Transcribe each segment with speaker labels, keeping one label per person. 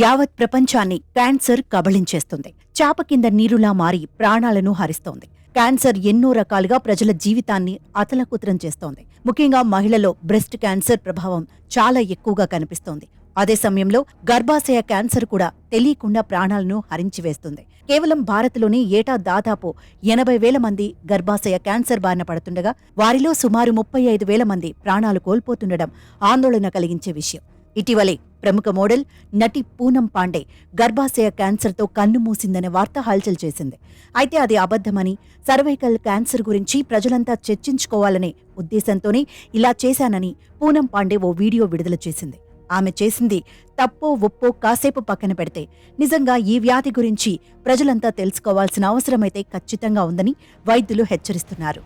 Speaker 1: యావత్ ప్రపంచాన్ని క్యాన్సర్ కబళించేస్తుంది. చాప కింద నీరులా మారి ప్రాణాలను హరిస్తోంది. క్యాన్సర్ ఎన్నో రకాలుగా ప్రజల జీవితాన్ని అతలకుతలం చేస్తోంది. ముఖ్యంగా మహిళలో బ్రెస్ట్ క్యాన్సర్ ప్రభావం చాలా ఎక్కువగా కనిపిస్తోంది. అదే సమయంలో గర్భాశయ క్యాన్సర్ కూడా తెలియకుండా ప్రాణాలను హరించివేస్తుంది. కేవలం భారత్లోనే ఏటా దాదాపు 80,000 మంది గర్భాశయ క్యాన్సర్ బారిన పడుతుండగా వారిలో సుమారు 35,000 మంది ప్రాణాలు కోల్పోతుండడం ఆందోళన కలిగించే విషయం. ఇటీవలే ప్రముఖ మోడల్ నటి పూనం పాండే గర్భాశయ క్యాన్సర్తో కన్ను మూసిందనే వార్త హల్చల్ చేసింది. అయితే అది అబద్ధమని, సర్వైకల్ క్యాన్సర్ గురించి ప్రజలంతా చర్చించుకోవాలనే ఉద్దేశంతోనే ఇలా చేశానని పూనం పాండే ఓ వీడియో విడుదల చేసింది. ఆమె చేసింది తప్పో ఒప్పో కాసేపు పక్కన పెడితే నిజంగా ఈ వ్యాధి గురించి ప్రజలంతా తెలుసుకోవాల్సిన అవసరమైతే ఖచ్చితంగా ఉందని వైద్యులు హెచ్చరిస్తున్నారు.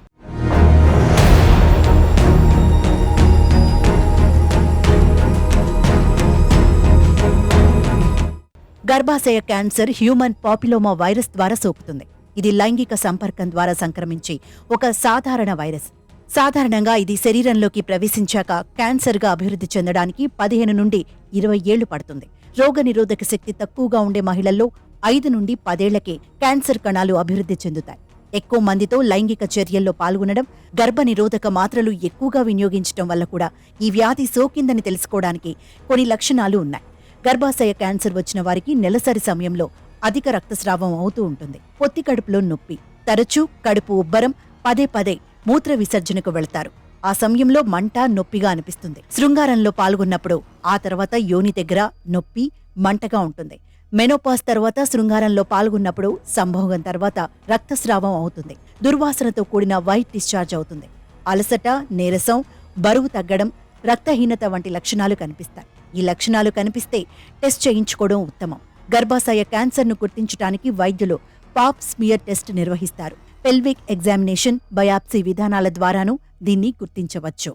Speaker 1: గర్భాశయ క్యాన్సర్ హ్యూమన్ పాపిలోమా వైరస్ ద్వారా సోకుతుంది. ఇది లైంగిక సంపర్కం ద్వారా సంక్రమించే ఒక సాధారణ వైరస్. సాధారణంగా ఇది శరీరంలోకి ప్రవేశించాక క్యాన్సర్గా అభివృద్ధి చెందడానికి 15 నుండి 20 ఏళ్లు పడుతుంది. రోగనిరోధక శక్తి తక్కువగా ఉండే మహిళల్లో 5 నుండి 10 ఏళ్లకే క్యాన్సర్ కణాలు అభివృద్ధి చెందుతాయి. ఎక్కువ మందితో లైంగిక చర్యల్లో పాల్గొనడం, గర్భనిరోధక మాత్రలు ఎక్కువగా వినియోగించడం వల్ల కూడా ఈ వ్యాధి సోకిందని తెలుసుకోవడానికి కొన్ని లక్షణాలు ఉన్నాయి. గర్భాశయ క్యాన్సర్ వచ్చిన వారికి నెలసరి సమయంలో అధిక రక్తస్రావం అవుతూ ఉంటుంది. పొత్తి కడుపులో నొప్పి, తరచూ కడుపు ఉబ్బరం, పదే పదే మూత్ర విసర్జనకు వెళతారు. ఆ సమయంలో మంట, నొప్పిగా అనిపిస్తుంది. శృంగారంలో పాల్గొన్నప్పుడు ఆ తర్వాత యోని దగ్గర నొప్పి, మంటగా ఉంటుంది. మెనోపాజ్ తర్వాత శృంగారంలో పాల్గొన్నప్పుడు సంభోగం తర్వాత రక్తస్రావం అవుతుంది. దుర్వాసనతో కూడిన వైట్ డిశ్చార్జ్ అవుతుంది. అలసట, నీరసం, బరువు తగ్గడం, రక్తహీనత వంటి లక్షణాలు కనిపిస్తాయి. ఈ లక్షణాలు కనిపిస్తే టెస్ట్ చేయించుకోవడం ఉత్తమం. గర్భాశయ క్యాన్సర్ను గుర్తించడానికి వైద్యులు పాప్ స్మియర్ టెస్ట్ నిర్వహిస్తారు. పెల్విక్ ఎగ్జామినేషన్, బయాప్సీ విధానాల ద్వారానూ దీన్ని గుర్తించవచ్చు.